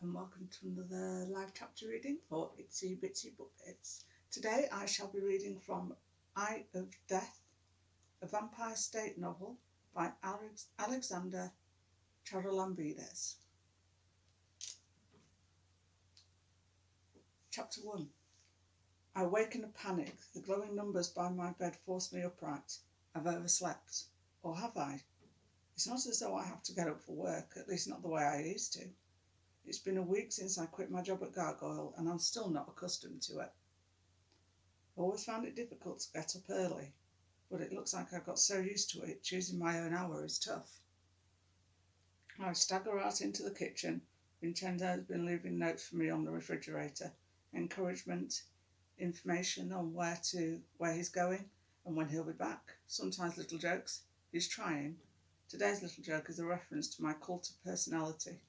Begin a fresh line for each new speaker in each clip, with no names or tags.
and welcome to another live chapter reading for Itsy Bitsy Book Bits. Today I shall be reading from Eye of Death, a Vampire State novel by Alexander Charalambides. Chapter 1. I wake in a panic. The glowing numbers by my bed force me upright. I've overslept. Or have I? It's not as though I have to get up for work, at least not the way I used to. It's been a week since I quit my job at Gargoyle and I'm still not accustomed to it. I always found it difficult to get up early, but it looks like I got so used to it, choosing my own hour is tough. I stagger out into the kitchen. Vincenzo has been leaving notes for me on the refrigerator, encouragement, information on where he's going and when he'll be back, sometimes little jokes. He's trying. Today's little joke is a reference to my cult of personality.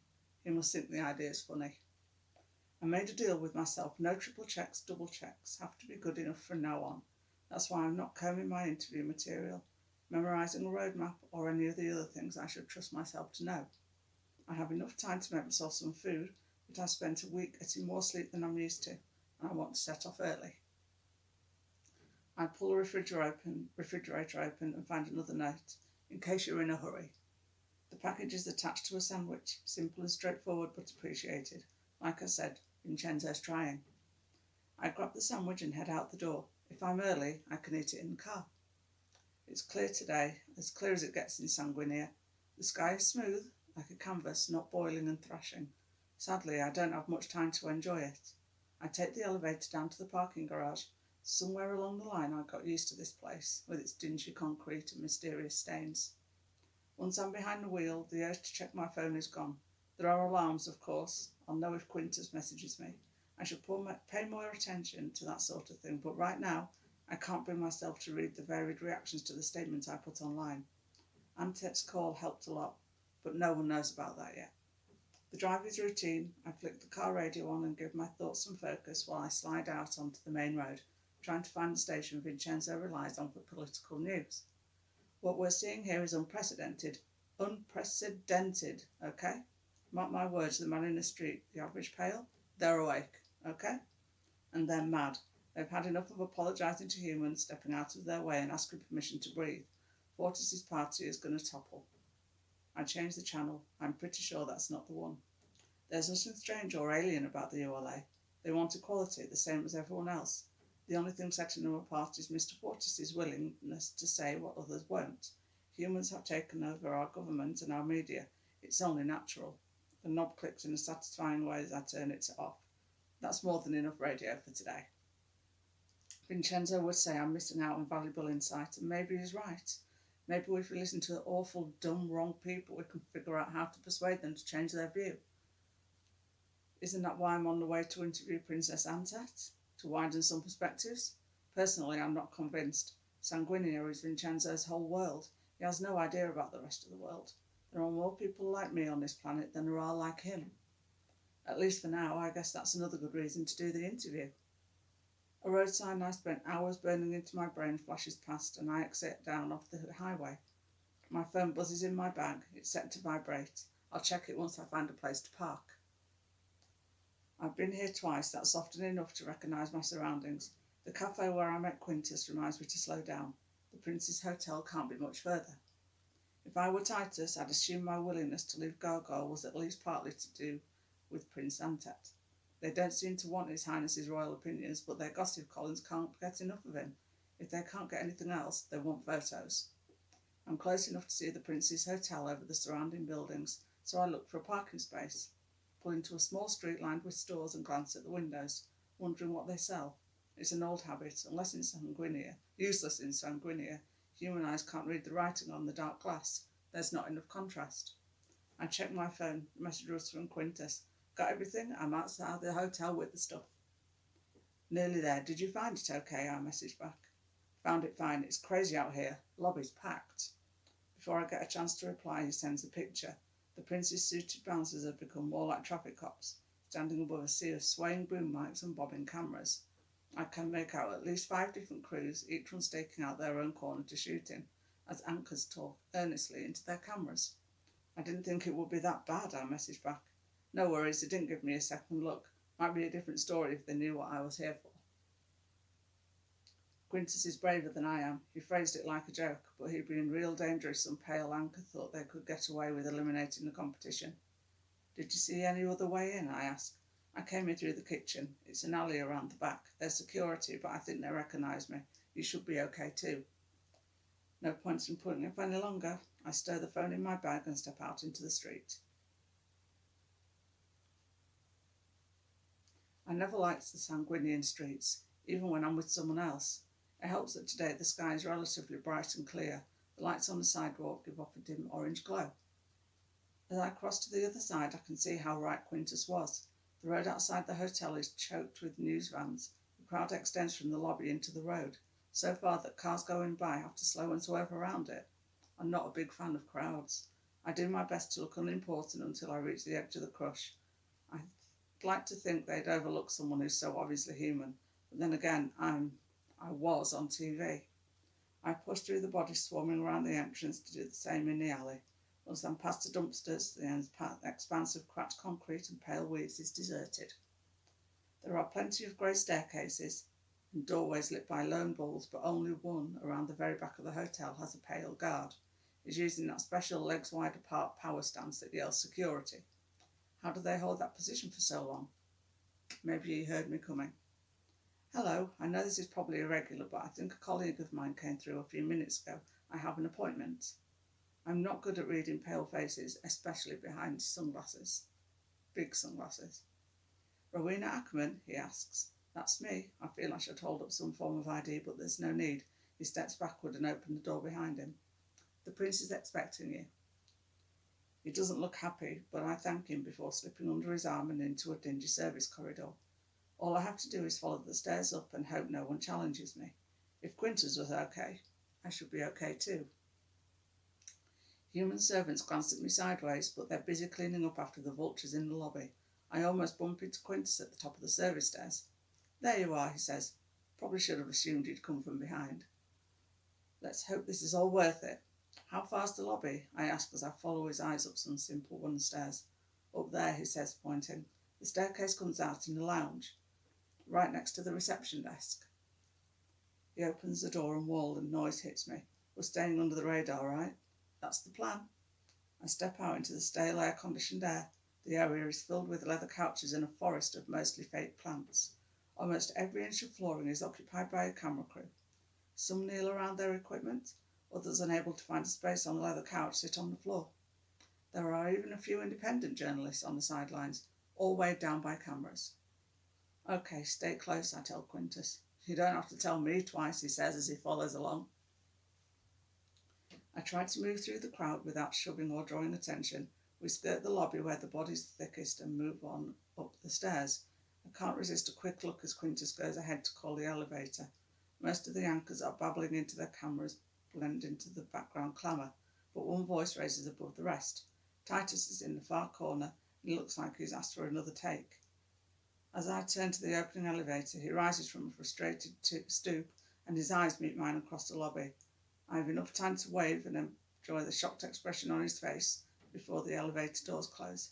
He must think the idea is funny. I made a deal with myself. No triple checks, double checks. Have to be good enough from now on. That's why I'm not combing my interview material, memorising a roadmap, or any of the other things I should trust myself to know. I have enough time to make myself some food, but I've spent a week getting more sleep than I'm used to, and I want to set off early. I pull the refrigerator open and find another note, in case you're in a hurry. The package is attached to a sandwich, simple and straightforward but appreciated. Like I said, Vincenzo's trying. I grab the sandwich and head out the door. If I'm early, I can eat it in the car. It's clear today, as clear as it gets in Sanguinea. The sky is smooth, like a canvas, not boiling and thrashing. Sadly, I don't have much time to enjoy it. I take the elevator down to the parking garage. Somewhere along the line I got used to this place, with its dingy concrete and mysterious stains. Once I'm behind the wheel, the urge to check my phone is gone. There are alarms, of course. I'll know if Quintus messages me. I should pay more attention to that sort of thing, but right now I can't bring myself to read the varied reactions to the statements I put online. Antet's call helped a lot, but no one knows about that yet. The drive is routine. I flick the car radio on and give my thoughts some focus while I slide out onto the main road, trying to find the station Vincenzo relies on for political news. What we're seeing here is unprecedented. Unprecedented, okay? Mark my words, the man in the street, the average pale, they're awake, okay? And they're mad. They've had enough of apologising to humans, stepping out of their way and asking permission to breathe. Fortis's party is going to topple. I change the channel. I'm pretty sure that's not the one. There's nothing strange or alien about the ULA. They want equality, the same as everyone else. The only thing setting them apart is Mr. Fortis's willingness to say what others won't. Humans have taken over our government and our media. It's only natural. The knob clicks in a satisfying way as I turn it off. That's more than enough radio for today. Vincenzo would say I'm missing out on valuable insight, and maybe he's right. Maybe if we listen to awful, dumb, wrong people, we can figure out how to persuade them to change their view. Isn't that why I'm on the way to interview Princess Antet? To widen some perspectives? Personally, I'm not convinced. Sanguinea is Vincenzo's whole world. He has no idea about the rest of the world. There are more people like me on this planet than there are like him. At least for now, I guess that's another good reason to do the interview. A road sign I spent hours burning into my brain flashes past and I exit down off the highway. My phone buzzes in my bag. It's set to vibrate. I'll check it once I find a place to park. I've been here twice. That's often enough to recognise my surroundings. The cafe where I met Quintus reminds me to slow down. The Prince's Hotel can't be much further. If I were Titus, I'd assume my willingness to leave Gargoyle was at least partly to do with Prince Antet. They don't seem to want His Highness's royal opinions, but their gossip columns can't get enough of him. If they can't get anything else, they want photos. I'm close enough to see the Prince's Hotel over the surrounding buildings, so I look for a parking space. Pull into a small street lined with stores and glance at the windows, wondering what they sell. It's an old habit, useless in Sanguinea. Human eyes can't read the writing on the dark glass. There's not enough contrast. I check my phone. The message was from Quintus. Got everything? I'm outside the hotel with the stuff. Nearly there. Did you find it okay? I messaged back. Found it fine. It's crazy out here. Lobby's packed. Before I get a chance to reply, he sends a picture. The Prince's suited bouncers have become more like traffic cops, standing above a sea of swaying boom mics and bobbing cameras. I can make out at least 5 different crews, each one staking out their own corner to shoot in, as anchors talk earnestly into their cameras. I didn't think it would be that bad, I messaged back. No worries, they didn't give me a second look. Might be a different story if they knew what I was here for. Quintus is braver than I am. He phrased it like a joke, but he'd be in real danger if some pale anchor thought they could get away with eliminating the competition. Did you see any other way in? I asked. I came in through the kitchen. It's an alley around the back. There's security, but I think they recognise me. You should be okay too. No point in putting up any longer. I stir the phone in my bag and step out into the street. I never liked the sanguinian streets, even when I'm with someone else. It helps that today the sky is relatively bright and clear. The lights on the sidewalk give off a dim orange glow. As I cross to the other side, I can see how right Quintus was. The road outside the hotel is choked with news vans. The crowd extends from the lobby into the road, so far that cars going by have to slow and swerve around it. I'm not a big fan of crowds. I do my best to look unimportant until I reach the edge of the crush. I'd like to think they'd overlook someone who's so obviously human, but then again, I was on TV. I push through the bodies swarming around the entrance to do the same in the alley. Once I'm past the dumpsters, the expanse of cracked concrete and pale weeds is deserted. There are plenty of grey staircases and doorways lit by lone bulbs, but only one around the very back of the hotel has a pale guard. He's using that special legs wide apart power stance that yells security. How do they hold that position for so long? Maybe he heard me coming. Hello, I know this is probably irregular, but I think a colleague of mine came through a few minutes ago. I have an appointment. I'm not good at reading pale faces, especially behind sunglasses. Big sunglasses. Rowena Ackerman, he asks. That's me. I feel I should hold up some form of ID, but there's no need. He steps backward and opens the door behind him. The prince is expecting you. He doesn't look happy, but I thank him before slipping under his arm and into a dingy service corridor. All I have to do is follow the stairs up and hope no one challenges me. If Quintus was okay, I should be okay too. Human servants glance at me sideways, but they're busy cleaning up after the vultures in the lobby. I almost bump into Quintus at the top of the service stairs. There you are, he says. Probably should have assumed you'd come from behind. Let's hope this is all worth it. How far's the lobby? I ask as I follow his eyes up some simple wooden stairs. Up there, he says, pointing. The staircase comes out in the lounge, right next to the reception desk. He opens the door and wall and noise hits me. We're staying under the radar, right? That's the plan. I step out into the stale air-conditioned air. The area is filled with leather couches and a forest of mostly fake plants. Almost every inch of flooring is occupied by a camera crew. Some kneel around their equipment, others, unable to find a space on a leather couch, sit on the floor. There are even a few independent journalists on the sidelines, all weighed down by cameras. Okay, stay close, I tell Quintus. You don't have to tell me twice, he says as he follows along. I try to move through the crowd without shoving or drawing attention. We skirt the lobby where the body's thickest and move on up the stairs. I can't resist a quick look as Quintus goes ahead to call the elevator. Most of the anchors are babbling into their cameras, blend into the background clamour, but one voice raises above the rest. Titus is in the far corner, and he looks like he's asked for another take. As I turn to the opening elevator, he rises from a frustrated stoop, and his eyes meet mine across the lobby. I have enough time to wave and enjoy the shocked expression on his face before the elevator doors close.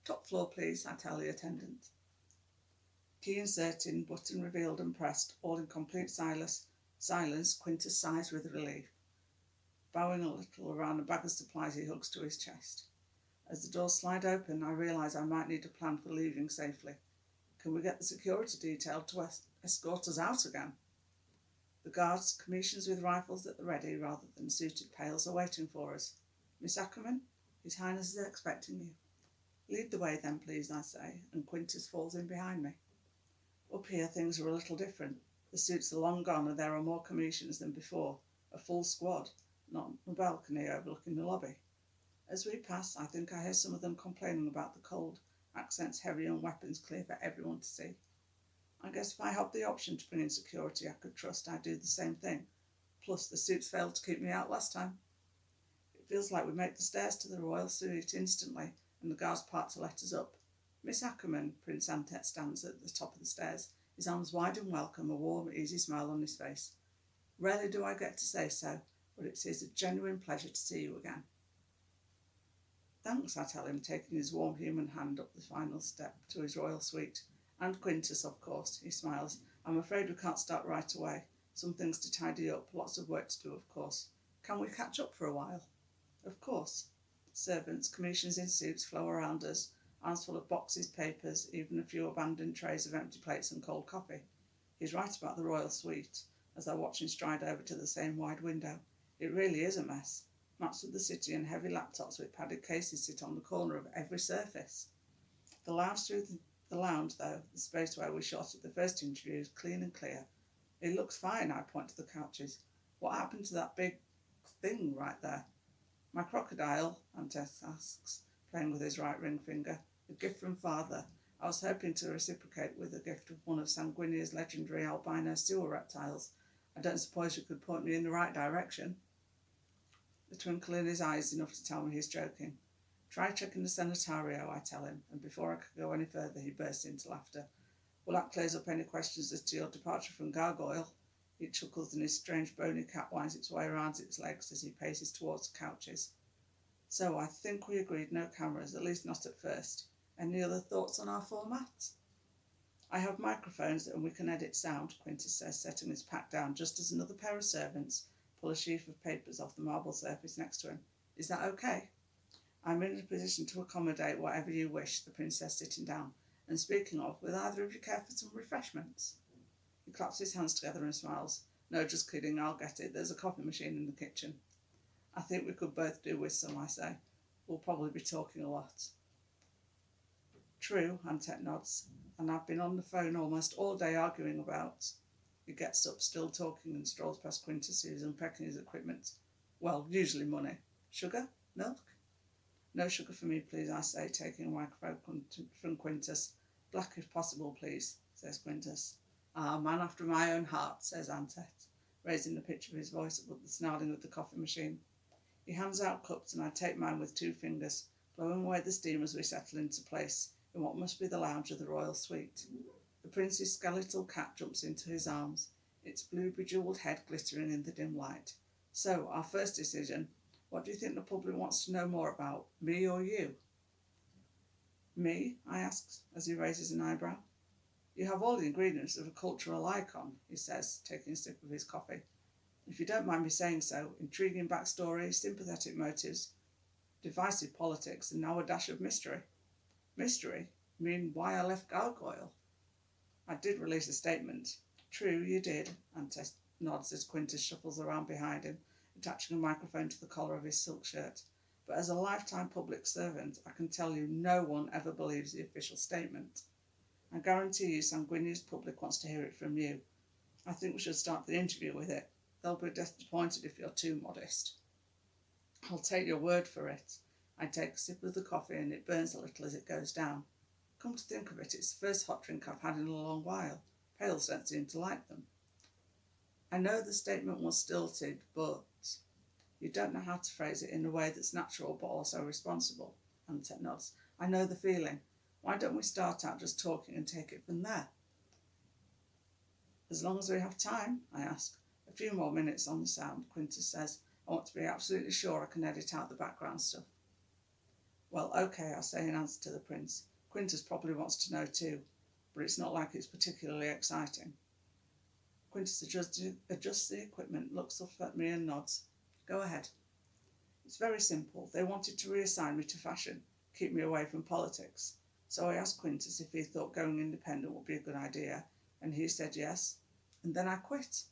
Top floor, please, I tell the attendant. Key inserted, button revealed and pressed, all in complete silence, Quintus sighs with relief. Bowing a little around a bag of supplies he hugs to his chest. As the doors slide open, I realise I might need a plan for leaving safely. Can we get the security detail to escort us out again? The guards, commissions with rifles at the ready rather than suited pails, are waiting for us. Miss Ackerman, His Highness is expecting you. Lead the way then, please, I say, and Quintus falls in behind me. Up here things are a little different. The suits are long gone and there are more commissions than before, a full squad, not on a balcony overlooking the lobby. As we pass, I think I hear some of them complaining about the cold, accents heavy and weapons clear for everyone to see. I guess if I had the option to bring in security I could trust, I'd do the same thing. Plus, the suits failed to keep me out last time. It feels like we make the stairs to the royal suite instantly, and the guards part to let us up. Miss Ackerman, Prince Antet stands at the top of the stairs, his arms wide and welcome, a warm, easy smile on his face. Rarely do I get to say so, but it is a genuine pleasure to see you again. Thanks, I tell him, taking his warm human hand up the final step to his royal suite. And Quintus, of course, he smiles. I'm afraid we can't start right away. Some things to tidy up, lots of work to do, of course. Can we catch up for a while? Of course. Servants, commissioners in suits flow around us, arms full of boxes, papers, even a few abandoned trays of empty plates and cold coffee. He's right about the royal suite, as I watch him stride over to the same wide window. It really is a mess. Maps of the city and heavy laptops with padded cases sit on the corner of every surface. The lounge, though, the space where we shot at the first interview, is clean and clear. It looks fine, I point to the couches. What happened to that big thing right there? My crocodile, Antes asks, playing with his right ring finger. A gift from father. I was hoping to reciprocate with a gift of one of Sanguinia's legendary albino sewer reptiles. I don't suppose you could point me in the right direction. The twinkle in his eyes is enough to tell me he's joking. Try checking the sanitario, I tell him, and before I could go any further he bursts into laughter. Well, that clears up any questions as to your departure from Gargoyle. He chuckles and his strange bony cat winds its way around its legs as he paces towards the couches. So I think we agreed no cameras, at least not at first. Any other thoughts on our format? I have microphones and we can edit sound, Quintus says, setting his pack down just as another pair of servants pull a sheaf of papers off the marble surface next to him. Is that okay? I'm in a position to accommodate whatever you wish, the princess sitting down. And speaking of, would either of you care for some refreshments? He claps his hands together and smiles. No, just kidding, I'll get it. There's a coffee machine in the kitchen. I think we could both do with some, I say. We'll probably be talking a lot. True, Antet nods, and I've been on the phone almost all day arguing about. He gets up, still talking, and strolls past Quintus, who's unpacking his equipment. Well, usually money. Sugar? Milk? No sugar for me, please, I say, taking a microphone from Quintus. Black if possible, please, says Quintus. Ah, man after my own heart, says Antet, raising the pitch of his voice above the snarling of the coffee machine. He hands out cups, and I take mine with 2 fingers, blowing away the steam as we settle into place in what must be the lounge of the royal suite. The prince's skeletal cat jumps into his arms, its blue bejewelled head glittering in the dim light. So, our first decision, what do you think the public wants to know more about, me or you? Me? I ask, as he raises an eyebrow. You have all the ingredients of a cultural icon, he says, taking a sip of his coffee. If you don't mind me saying so, intriguing backstory, sympathetic motives, divisive politics, and now a dash of mystery. Mystery? You mean why I left Gargoyle? I did release a statement. True, you did, Antes nods as Quintus shuffles around behind him, attaching a microphone to the collar of his silk shirt. But as a lifetime public servant, I can tell you no one ever believes the official statement. I guarantee you Sanguinia's public wants to hear it from you. I think we should start the interview with it. They'll be disappointed if you're too modest. I'll take your word for it. I take a sip of the coffee and it burns a little as it goes down. Come to think of it, it's the first hot drink I've had in a long while. Pales don't seem to like them. I know the statement was stilted, but you don't know how to phrase it in a way that's natural but also responsible. Antet nods. I know the feeling. Why don't we start out just talking and take it from there? As long as we have time, I ask. A few more minutes on the sound, Quintus says. I want to be absolutely sure I can edit out the background stuff. Well, okay, I say in answer to the prince. Quintus probably wants to know too, but it's not like it's particularly exciting. Quintus adjusts the equipment, looks up at me and nods. Go ahead. It's very simple. They wanted to reassign me to fashion, keep me away from politics. So I asked Quintus if he thought going independent would be a good idea, and he said yes, and then I quit.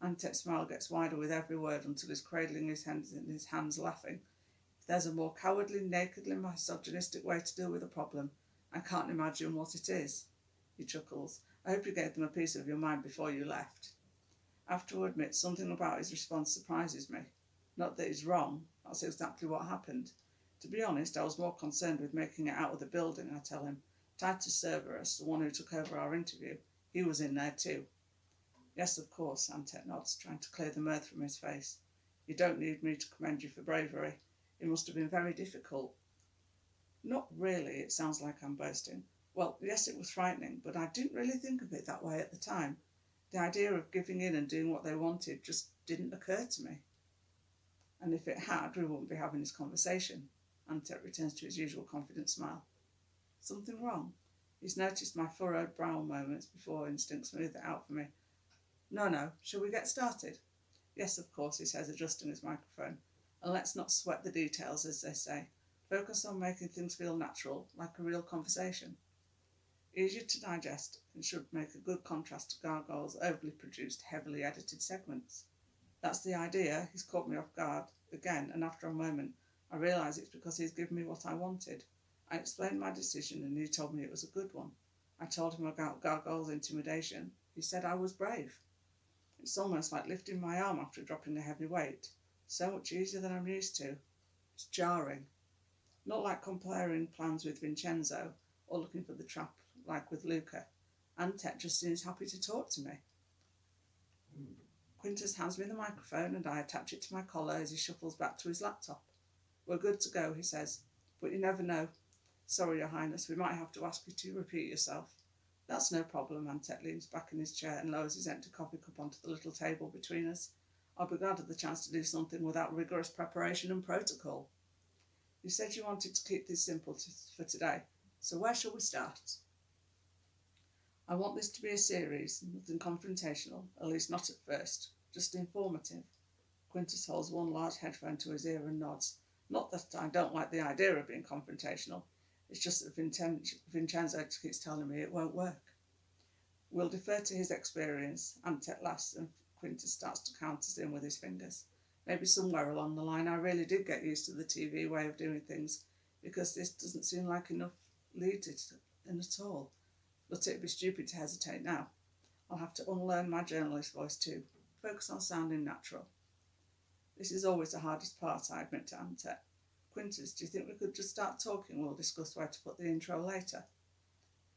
Antet's smile gets wider with every word until he's cradling his hands in his hands, laughing. If there's a more cowardly, nakedly misogynistic way to deal with a problem, I can't imagine what it is. He chuckles. I hope you gave them a piece of your mind before you left. I have to admit, something about his response surprises me. Not that he's wrong, that's exactly what happened. To be honest, I was more concerned with making it out of the building, I tell him. Titus Cerberus, the one who took over our interview, he was in there too. Yes, of course, Antet nods, trying to clear the mirth from his face. You don't need me to commend you for bravery. It must have been very difficult. Not really, it sounds like I'm boasting. Well, yes, it was frightening, but I didn't really think of it that way at the time. The idea of giving in and doing what they wanted just didn't occur to me. And if it had, we wouldn't be having this conversation. Antet returns to his usual confident smile. Something wrong? He's noticed my furrowed brow moments before instinct smoothed it out for me. No. Shall we get started? Yes, of course, he says, adjusting his microphone. And let's not sweat the details, as they say. Focus on making things feel natural, like a real conversation. Easier to digest and should make a good contrast to Gargoyle's overly produced, heavily edited segments. That's the idea. He's caught me off guard again, and after a moment, I realise it's because he's given me what I wanted. I explained my decision, and he told me it was a good one. I told him about Gargoyle's intimidation. He said I was brave. It's almost like lifting my arm after dropping a heavy weight. So much easier than I'm used to. It's jarring. Not like comparing plans with Vincenzo or looking for the trap like with Luca. Antet just seems happy to talk to me. Quintus hands me the microphone and I attach it to my collar as he shuffles back to his laptop. We're good to go, he says, but you never know. Sorry, Your Highness, we might have to ask you to repeat yourself. That's no problem, Antet leans back in his chair and lowers his empty coffee cup onto the little table between us. I'll be glad of the chance to do something without rigorous preparation and protocol. You said you wanted to keep this simple for today, so where shall we start? I want this to be a series, nothing confrontational, at least not at first, just informative. Quintus holds one large headphone to his ear and nods. Not that I don't like the idea of being confrontational, it's just that Vincenzo keeps telling me it won't work. We'll defer to his experience. Antet laughs and Quintus starts to count us in with his fingers. Maybe somewhere along the line I really did get used to the TV way of doing things, because this doesn't seem like enough lead in at all. But it'd be stupid to hesitate now. I'll have to unlearn my journalist voice too. Focus on sounding natural. This is always the hardest part, I admit to Antet. Quintus, do you think we could just start talking? We'll discuss where to put the intro later.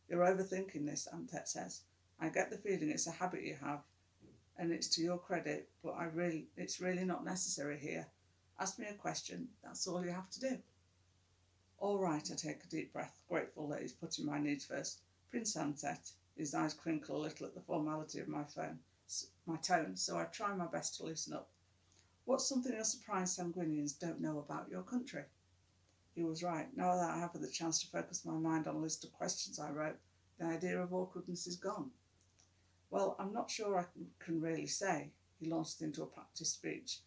You're overthinking this, Antet says. I get the feeling it's a habit you have, and it's to your credit, but it's really not necessary here. Ask me a question, that's all you have to do. All right, I take a deep breath, grateful that he's putting my needs first. Prince Antet, his eyes crinkle a little at the formality of my tone, so I try my best to loosen up. What's something you're surprised Sanguinians don't know about your country? He was right. Now that I have had the chance to focus my mind on a list of questions I wrote, the idea of awkwardness is gone. Well, I'm not sure I can really say. He launched into a practice speech,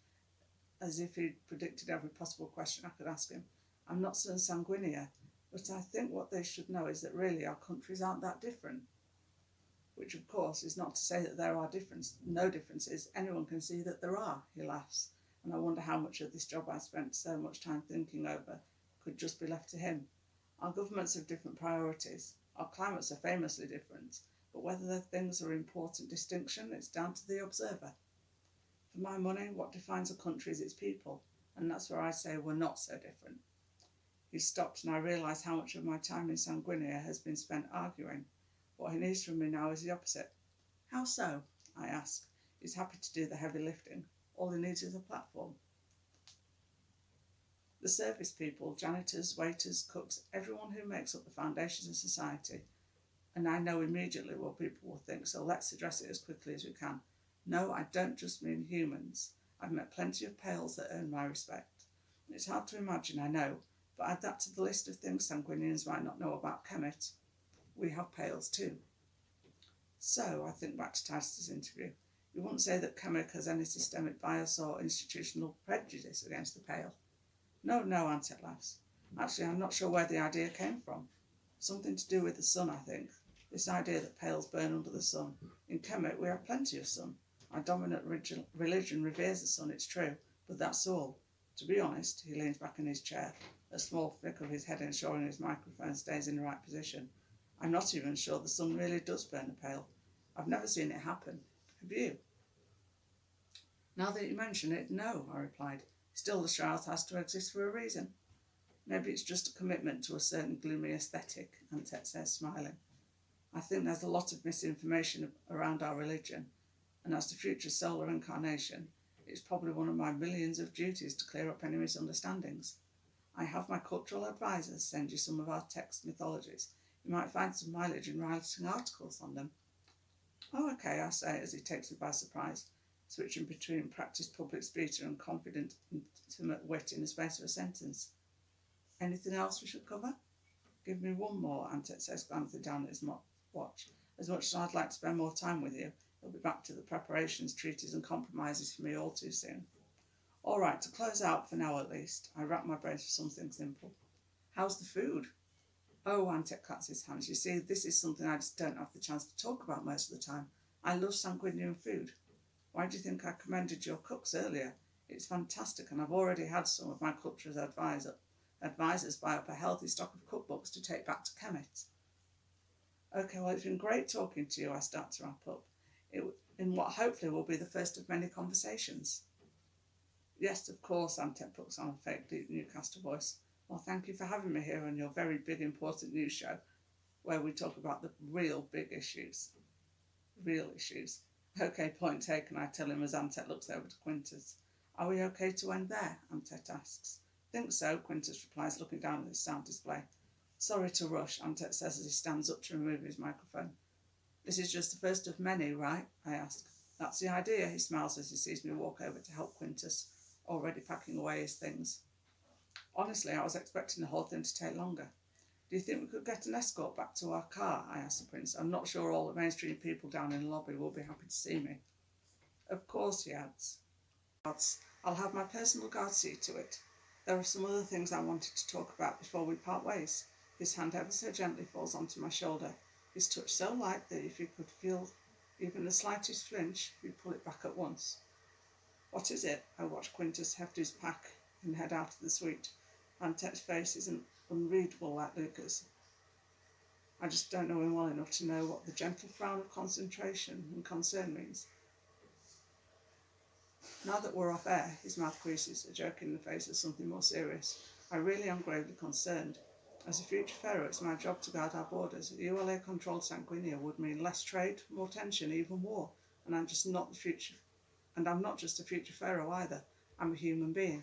as if he'd predicted every possible question I could ask him. I'm not so sanguinea, but I think what they should know is that really our countries aren't that different. Which, of course, is not to say that there are no differences. Anyone can see that there are, he laughs, and I wonder how much of this job I spent so much time thinking over could just be left to him. Our governments have different priorities. Our climates are famously different, but whether the things are important distinction, it's down to the observer. For my money, what defines a country is its people, and that's where I say we're not so different. He stopped, and I realised how much of my time in Sanguinea has been spent arguing. What he needs from me now is the opposite. How so? I ask. He's happy to do the heavy lifting. All he needs is a platform. The service people, janitors, waiters, cooks, everyone who makes up the foundations of society. And I know immediately what people will think, so let's address it as quickly as we can. No, I don't just mean humans. I've met plenty of pales that earn my respect. It's hard to imagine, I know, but add that to the list of things Sanguinians might not know about Kemet. We have pales too. So, I think back to Titus's interview. You wouldn't say that Kemet has any systemic bias or institutional prejudice against the pale. No, Antet laughs. Actually, I'm not sure where the idea came from. Something to do with the sun, I think. This idea that pales burn under the sun. In Kemet, we have plenty of sun. Our dominant religion reveres the sun, it's true, but that's all. To be honest, he leans back in his chair, a small flick of his head ensuring his microphone stays in the right position. I'm not even sure the sun really does burn a pale. I've never seen it happen. Have you? Now that you mention it, no, I replied. Still, the shroud has to exist for a reason. Maybe it's just a commitment to a certain gloomy aesthetic, Antet says, smiling. I think there's a lot of misinformation around our religion, and as the future solar incarnation, it's probably one of my millions of duties to clear up any misunderstandings. I have my cultural advisors send you some of our text mythologies. You might find some mileage in writing articles on them. Oh, okay, I say as he takes me by surprise, switching between practiced public speaker and confident, intimate wit in the space of a sentence. Anything else we should cover? Give me one more, Antet says, glancing down at his watch. As much as I'd like to spend more time with you, he'll be back to the preparations, treaties and compromises for me all too soon. All right, to close out, for now at least, I rack my brains for something simple. How's the food? Oh, Antet claps his hands. You see, this is something I just don't have the chance to talk about most of the time. I love Sanguinian food. Why do you think I commended your cooks earlier? It's fantastic, and I've already had some of my culture's advisors buy up a healthy stock of cookbooks to take back to Kemet. Okay, well, it's been great talking to you. I start to wrap up. In what hopefully will be the first of many conversations. Yes, of course, Antet puts on a fake deep Newcastle voice. Well, thank you for having me here on your very big, important news show, where we talk about the real big issues. Real issues. Okay, point taken, I tell him as Antet looks over to Quintus. Are we okay to end there? Antet asks. Think so, Quintus replies, looking down at his sound display. Sorry to rush, Antet says as he stands up to remove his microphone. This is just the first of many, right? I ask. That's the idea, he smiles as he sees me walk over to help Quintus, already packing away his things. Honestly, I was expecting the whole thing to take longer. Do you think we could get an escort back to our car? I asked the prince. I'm not sure all the mainstream people down in the lobby will be happy to see me. Of course, he adds. I'll have my personal guard see to it. There are some other things I wanted to talk about before we part ways. His hand ever so gently falls onto my shoulder, his touch so light that if you could feel even the slightest flinch, you'd pull it back at once. What is it? I watch Quintus heft his pack and head out of the suite. Antet's face isn't unreadable like Luca's. I just don't know him well enough to know what the gentle frown of concentration and concern means. Now that we're off air, his mouth creases, a jerk in the face of something more serious. I really am gravely concerned. As a future pharaoh, it's my job to guard our borders. ULA-controlled Sanguinia would mean less trade, more tension, even war. And I'm not just a future pharaoh either. I'm a human being.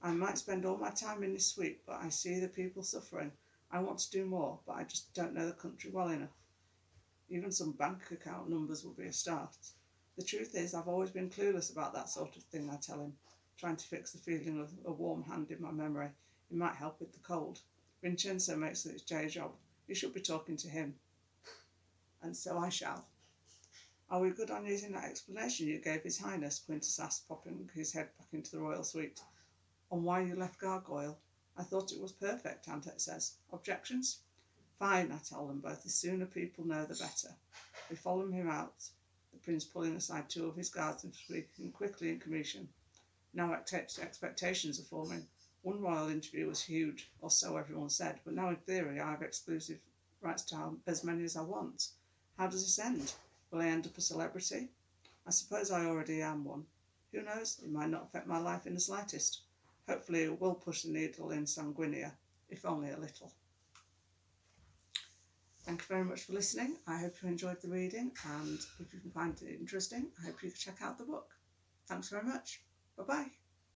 I might spend all my time in this suite, but I see the people suffering. I want to do more, but I just don't know the country well enough. Even some bank account numbers would be a start. The truth is, I've always been clueless about that sort of thing, I tell him, trying to fix the feeling of a warm hand in my memory. It might help with the cold. Vincenzo makes it his day job. You should be talking to him. And so I shall. Are we good on using that explanation you gave His Highness? Quintus asked, popping his head back into the royal suite. On why you left Gargoyle? I thought it was perfect, Antet says. Objections? Fine, I tell them both. The sooner people know, the better. We follow him out, the prince pulling aside two of his guards and speaking quickly in Commission. Now expectations are forming. One royal interview was huge, or so everyone said, but now in theory I have exclusive rights to as many as I want. How does this end? Will I end up a celebrity? I suppose I already am one. Who knows? It might not affect my life in the slightest. Hopefully it will push the needle in Sanguinia, if only a little. Thank you very much for listening. I hope you enjoyed the reading, and if you can find it interesting, I hope you check out the book. Thanks very much. Bye-bye.